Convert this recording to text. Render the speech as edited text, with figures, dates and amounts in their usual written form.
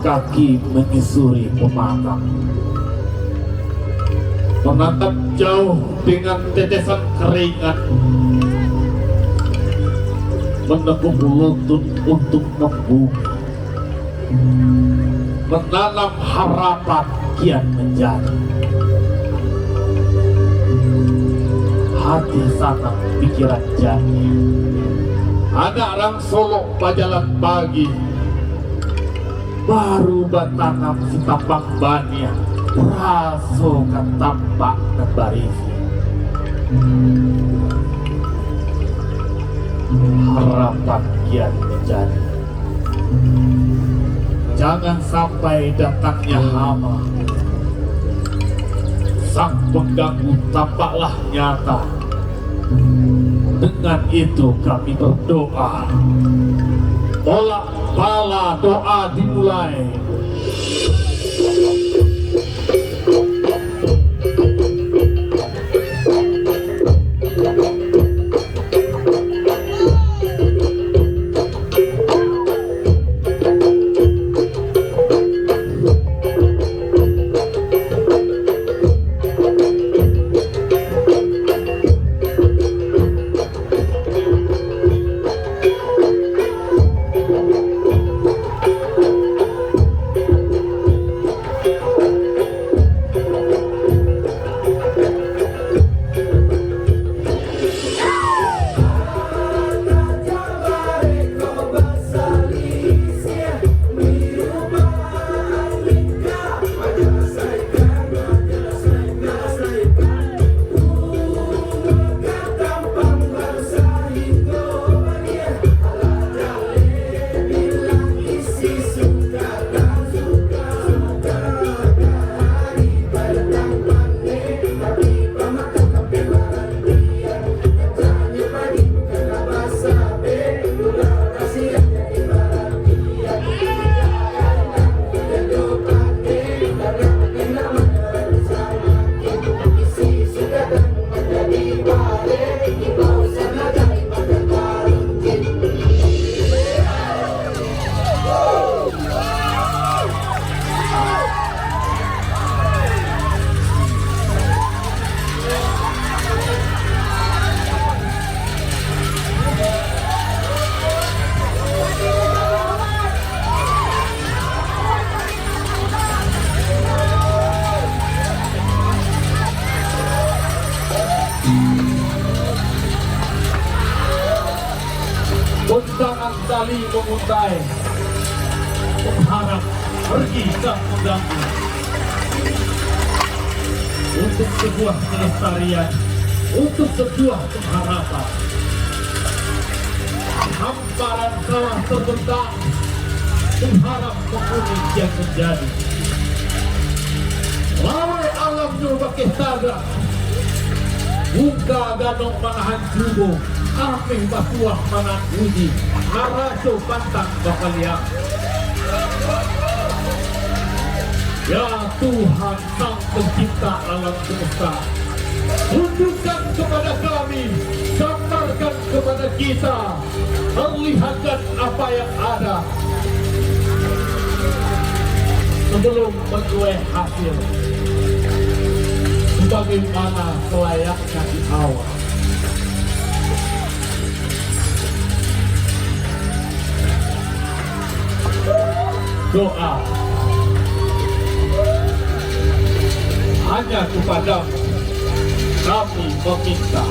kaki menyusuri pematang, menatap jauh dengan tetesan keringat, menekuk lutut untuk membumi, menanam harapan kian menjadi. Hati sana pikiran jadi, anak orang Solo pajalan pagi, baru batanam si tapak bania, raso kan tampak dan barisi. Harapan kian menjadi, jangan sampai datangnya hama, sang pengganggu tampaklah nyata. Dengan itu kami berdoa, tolak bala doa dimulai. Undangan tali menguntai, mengharap pergi ke mengganggu, untuk sebuah kelestarian, untuk sebuah pengharapan. Hamparan sawah terbentang, mengharap menguning yang menjadi. Lawai alam nyoba kestaga, buka ganong manahan jubo, Ameh batuah manan uji, haraso pantang bakaliak. Ya Tuhan Sang Pencipta alam semesta, tunjukkan kepada kami, gambarkan kepada kita, perlihatkan apa yang ada sebelum menuai hasil, sebagaimana selayaknya di awal. Doa hanya kepadamu kami meminta.